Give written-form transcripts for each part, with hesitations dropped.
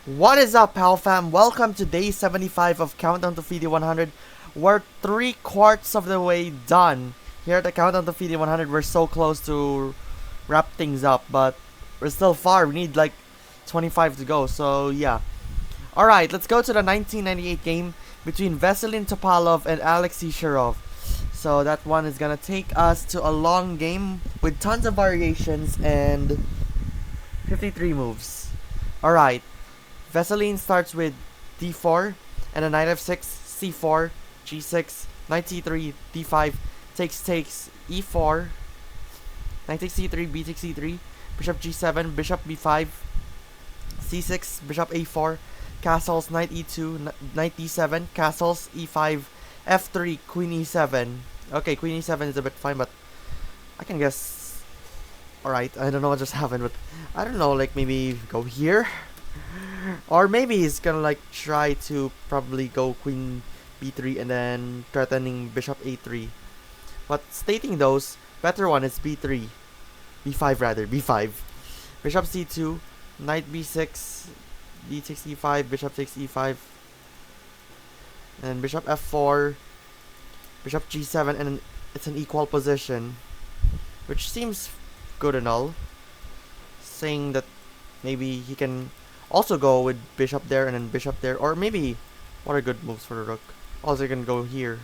What is up, POW fam? Welcome to day 75 of Countdown to FIDE 100. We're 3/4 of the way done. Here at the Countdown to FIDE 100, we're so close to wrap things up, but we're still far. We need like 25 to go, so yeah. Alright, let's go to the 1998 game between Veselin Topalov and Alexei Shirov. So that one is gonna take us to a long game with tons of variations and 53 moves. Alright. Veselin starts with d4 and a knight f6, c4, g6, knight c3, d5, takes e4, knight takes c3, b takes c3, bishop g7, bishop b5, c6, bishop a4, castles, knight e2, knight d7, castles, e5, f3, queen e7. Okay, queen e7 is a bit fine, but I can guess. Alright, I don't know what just happened, but I don't know, like maybe go here? Or maybe he's gonna like try to probably go queen b3 and then threatening bishop a3. But stating those, better one is b3. b5 rather, b5. Bishop c2, knight b6, d takes e5, bishop takes e5. And bishop f4, bishop g7, and it's an equal position. Which seems good and all. Saying that maybe he can also go with bishop there and then bishop there, or maybe what are good moves for the rook? Also can go here.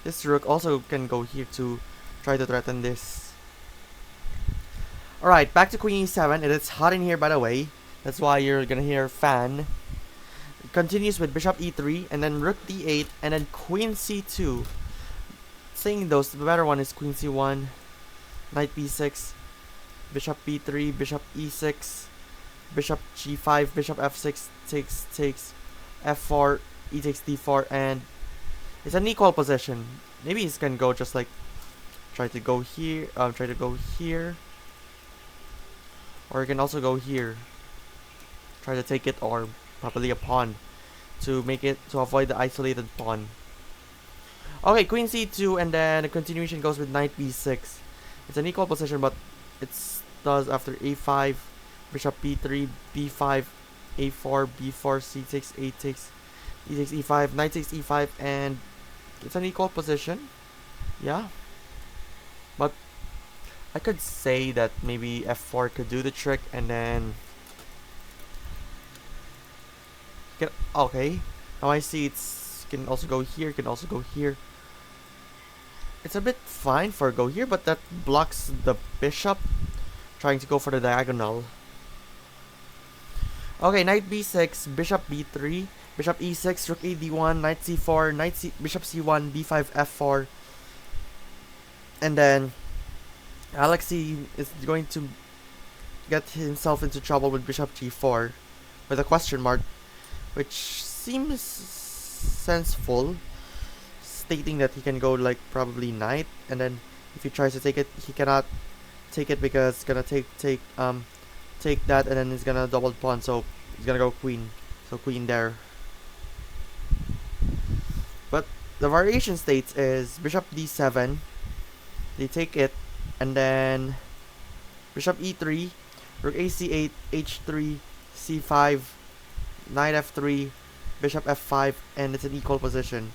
This rook also can go here to try to threaten this. Alright, back to queen e7. It is hot in here, by the way. That's why you're gonna hear fan. It continues with bishop e3 and then rook d8 and then queen c2. Saying those, the better one is queen c1, knight b6, bishop b3, bishop e6, bishop g5, bishop f6 takes f4, e takes d4, and it's an equal position. Maybe he's gonna go just like try to go here, or he can also go here, try to take it, or probably a pawn to make it to avoid the isolated pawn. Okay, queen c2, and then the continuation goes with knight b6. It's an equal position, but it does after a5. Bishop b3, b5, a4, b4, c6, a takes, e takes e5, knight takes e5, and it's an equal position. Yeah. But I could say that maybe f4 could do the trick, and then okay. Now I see it's can also go here, can also go here. It's a bit fine for go here, but that blocks the bishop trying to go for the diagonal. Okay, knight b6, bishop b3, bishop e6, rook a d1, knight c4, bishop c1, b5, f4. And then Alexei is going to get himself into trouble with bishop g4 with a question mark, which seems senseful, stating that he can go like probably knight, and then if he tries to take it, he cannot take it because it's gonna take that, and then he's gonna double pawn, so he's gonna go queen. So queen there. But the variation states is bishop d7, they take it, and then bishop e3, rook ac8, h3, c5, knight f3, bishop f5, and it's an equal position.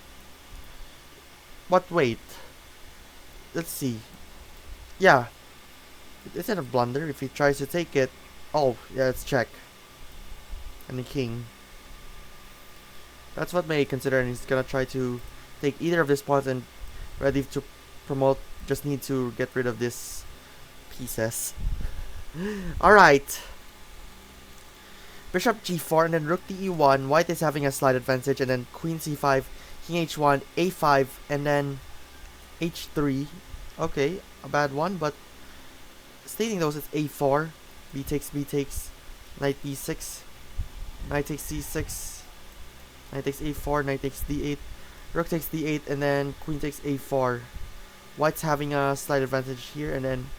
But wait, let's see. Yeah, it's not a blunder if he tries to take it. Oh, yeah, it's check. And the king. That's what may consider, and he's gonna try to take either of these pawns and ready to promote. Just need to get rid of these pieces. Alright. Bishop g4 and then rook to e1. White is having a slight advantage, and then queen c5, king h1, a5, and then h3. Okay, a bad one, but stating those, it's a4. B takes, knight b6, knight takes c6, knight takes a4, knight takes d8, rook takes d8, and then queen takes a4. White's having a slight advantage here, and then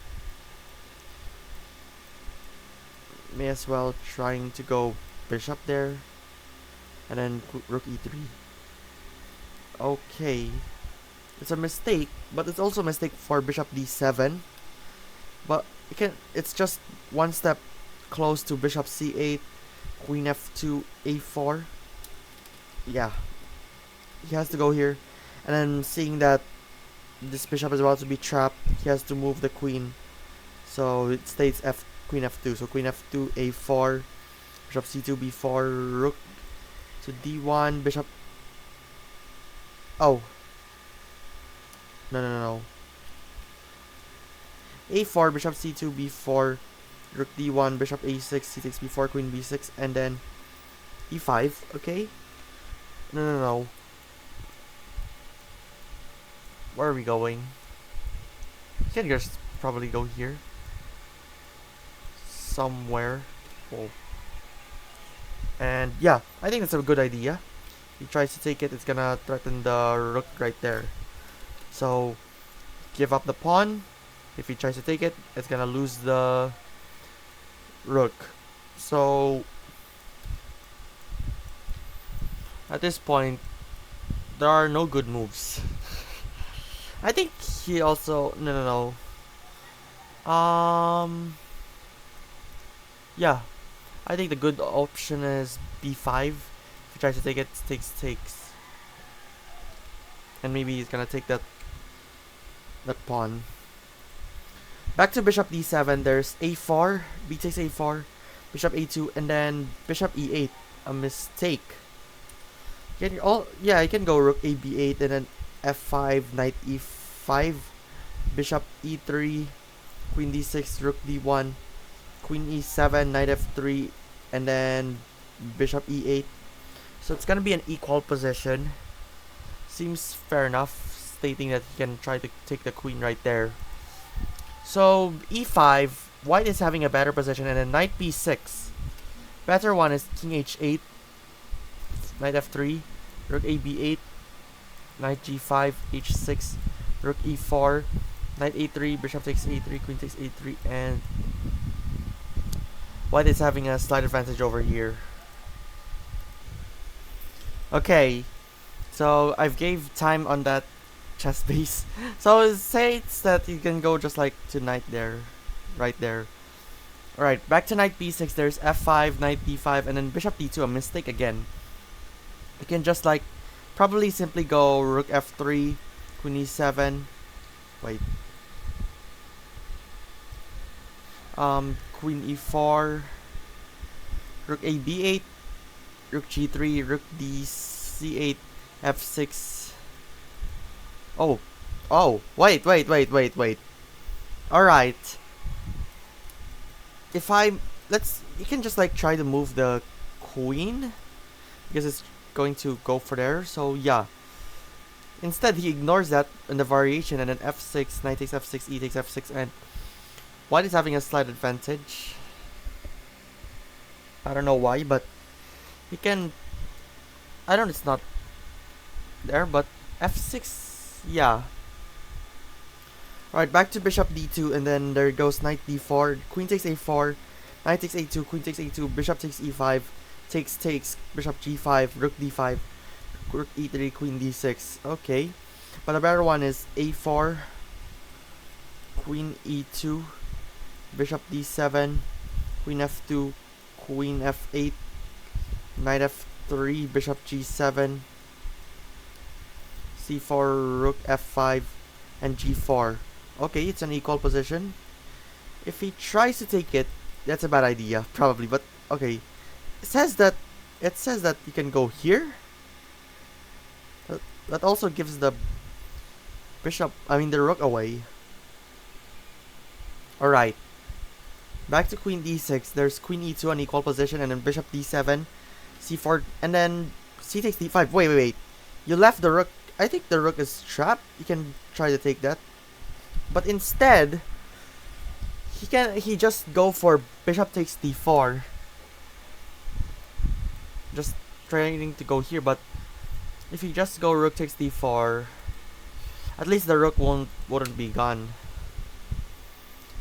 may as well trying to go bishop there, and then rook e3. Okay, It's a mistake, but it's also a mistake for bishop d7. But it's just one step close to bishop c8, queen f2, a4. Yeah, he has to go here, and then seeing that this bishop is about to be trapped, he has to move the queen. So it stays queen f2. So queen f2, a4, bishop c2, b4, rook to d1, bishop. Oh, no. a4, bishop c2, b4, rook d1, bishop a6, c takes b4, queen b6, and then e5. Okay. No. Where are we going? You can just probably go here. Somewhere. Oh. And yeah, I think that's a good idea. He tries to take it, it's gonna threaten the rook right there. So, give up the pawn. If he tries to take it, it's gonna lose the rook. So, at this point, there are no good moves. I think he also... No. Yeah. I think the good option is b5. If he tries to take it, takes. And maybe he's gonna take that pawn. Back to bishop d7, there's a4, b takes a4, bishop a2, and then bishop e8. A mistake. You can go rook a b8, and then f5, knight e5, bishop e3, queen d6, rook d1, queen e7, knight f3, and then bishop e8. So it's gonna be an equal position. Seems fair enough, stating that he can try to take the queen right there. So e5, white is having a better position, and then knight b6. Better one is king h8, knight f3, rook a b8, knight g5, h6, rook e4, knight a3, bishop takes a3, queen takes a3, and white is having a slight advantage over here. Okay, so I've gave time on that chess base. So it states that you can go just like to knight there, right there. Alright, back to knight b6, there's f5, knight d5, and then bishop d2, a mistake again. You can just like probably simply go rook f3, queen e7, wait, queen e4, rook a b8, rook g3, rook d c8, f6. Oh, wait. Alright. You can just like try to move the queen, because it's going to go for there, so yeah. Instead, he ignores that in the variation, and then f6, knight takes f6, e takes f6, and white is having a slight advantage. I don't know why, but he can... it's not there, but f6, yeah. Alright, back to bishop d2, and then there goes knight d4, queen takes a4, knight takes a2, queen takes a2, bishop takes e5, takes, bishop g5, rook d5, rook e3, queen d6. Okay, but the better one is a4, queen e2, bishop d7, queen f2, queen f8, knight f3, bishop g7, c4, rook f5, and g4. Okay, it's an equal position. If he tries to take it, that's a bad idea, probably, but okay. It says that you can go here. That also gives the the rook away. Alright. Back to queen d6. There's queen e2, an equal position, and then bishop d7, c4, and then c takes d5. Wait. You left the rook. I think the rook is trapped. You can try to take that. But instead, he just go for bishop takes d4. Just trying to go here, but if you just go rook takes d4, at least the rook wouldn't be gone,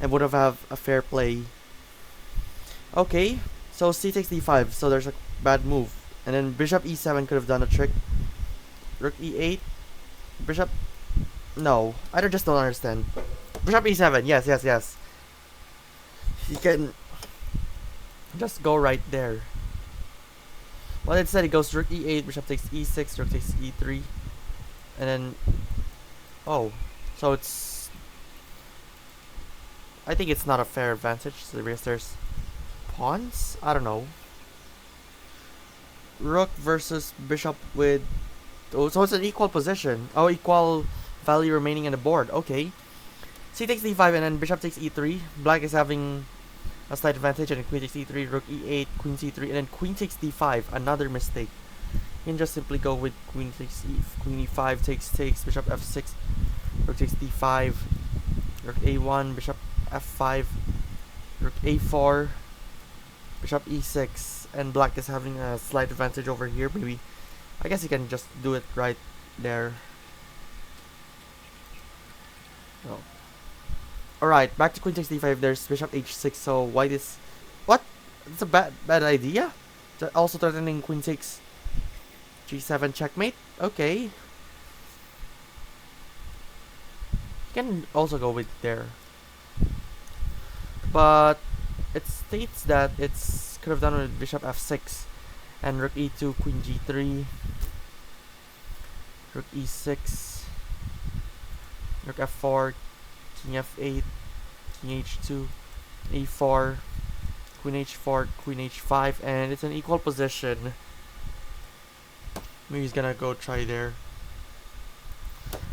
and would have a fair play. Okay, so c takes d5, so there's a bad move, and then bishop e7 could have done a trick. Rook e8, bishop No, I just don't understand. Bishop e7, yes, yes, yes. He can just go right there. Well, instead he goes rook e8, bishop takes e6, rook takes e3, and then oh, so it's, I think it's not a fair advantage. So because there's pawns. I don't know. Rook versus bishop with, oh, so it's an equal position. Oh, equal value remaining on the board. Okay. C takes d5 and then bishop takes e3. Black is having a slight advantage, and then queen takes e3, rook e8, queen c3, and then queen takes d5. Another mistake. You can just simply go with queen takes queen e5 takes bishop f6, rook takes d5, rook a1, bishop f5, rook a4, bishop e6, and black is having a slight advantage over here. Maybe, I guess you can just do it right there. Oh. Alright, back to queen takes d5. There's bishop h6. So white is, what? It's a bad idea. Also threatening queen takes g7 checkmate. Okay. You can also go with there, but it states that it's could have done with bishop f6 and rook e2, queen g3, rook e6, rook f4, king f8, king h2, a4, queen h4, queen h5, and it's an equal position. Maybe he's gonna go try there.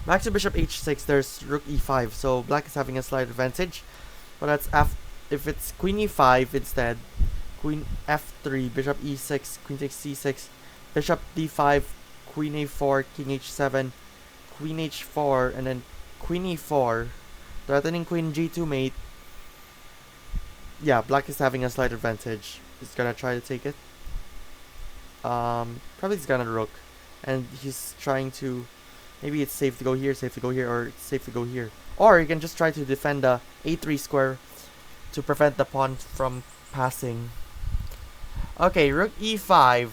Back to bishop h6, there's rook e5, so black is having a slight advantage. But that's if it's queen e5 instead, queen f3, bishop e6, queen takes c6, bishop d5, queen a4, king h7, queen h4, and then queen e4, threatening queen g2 mate. Yeah, black is having a slight advantage. He's gonna try to take it. Probably he's gonna rook, and he's trying to, maybe it's safe to go here, or it's safe to go here. Or you can just try to defend the a3 square to prevent the pawn from passing. Okay, rook e5,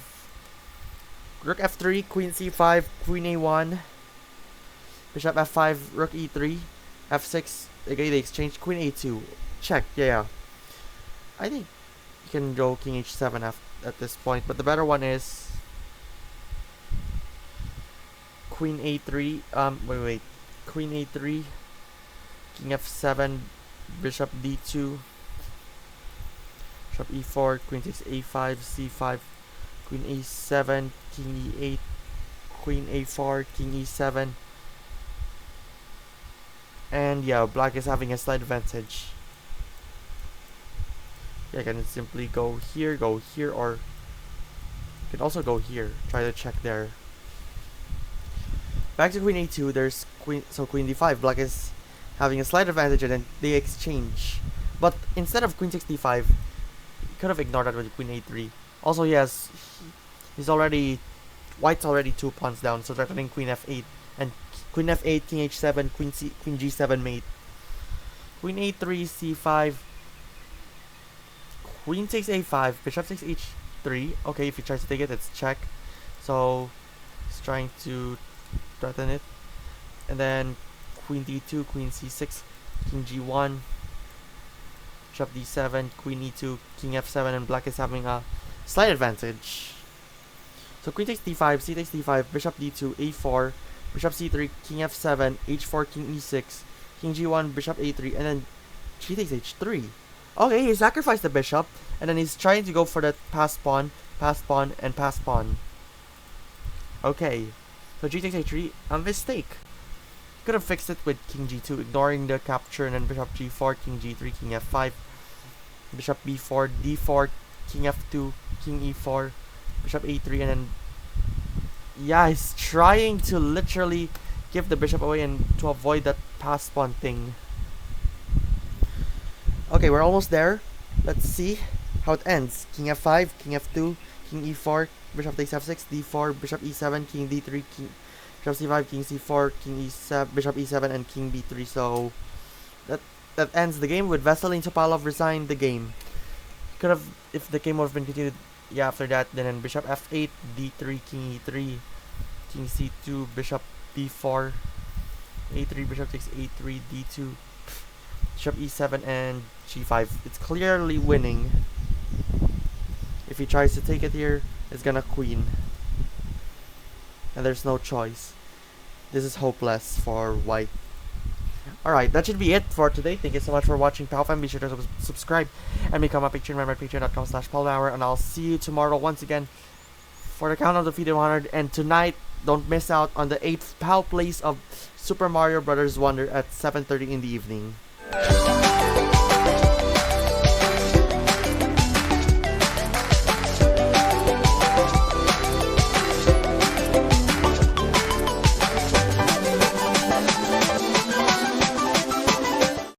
rook f3, queen c5, queen a1, bishop f5, rook e3, f6. Okay, they exchange, queen a2. Check, yeah. I think you can go king h7 at this point, but the better one is queen a3. Wait. Queen a3, king f7, bishop d2, bishop e4, queen takes a5, c5, queen a7, king e8, queen a4, king e7, and yeah, black is having a slight advantage. Yeah, I can simply go here, or you can also go here. Try to check there. Back to queen a2. There's queen d5. Black is having a slight advantage, and then they exchange. But instead of queen takes d5, he could have ignored that with queen a3. Also, white's already 2 pawns down, so threatening queen f8, and queen f8, king h7, queen g7 mate. Queen a3, c5, queen takes a5, bishop takes h3. Okay, if he tries to take it, it's check. So he's trying to threaten it. And then queen d2, queen c6, king g1, bishop d7, queen e2, king f7, and black is having a slight advantage. So queen takes d5, c takes d5, bishop d2, a4, bishop c3, king f7, h4, king e6, king g1, bishop a3, and then g takes h3. Okay, he sacrificed the bishop, and then he's trying to go for that pass pawn, and pass pawn. Okay, so g takes h3, a mistake. Could have fixed it with king g2, ignoring the capture, and then bishop g4, king g3, king f5, bishop b4, d4, king f2, king e4, bishop a3, and then yeah, he's trying to literally give the bishop away and to avoid that pass pawn thing. Okay, we're almost there. Let's see how it ends. King f5, king f2, king e4, bishop takes f6, d4, bishop e7, king d3, king bishop c5, king c4, king e7, bishop e7, and king b3. So that ends the game with Veselin. Topalov resigned the game. Could have, if the game would have been continued, yeah, after that, then bishop f8, d3, king e3, king c2, bishop d4, a3, bishop takes a3, d2, bishop e7, and g5. It's clearly winning. If he tries to take it here, it's gonna queen. And there's no choice. This is hopeless for white. Alright, that should be it for today. Thank you so much for watching, POW fam. Be sure to subscribe and become a patron member at patreon.com/PaulPower. And I'll see you tomorrow once again for the countdown to Video 100. And tonight, don't miss out on the 8th POW plays of Super Mario Bros. Wonder at 7:30 in the evening.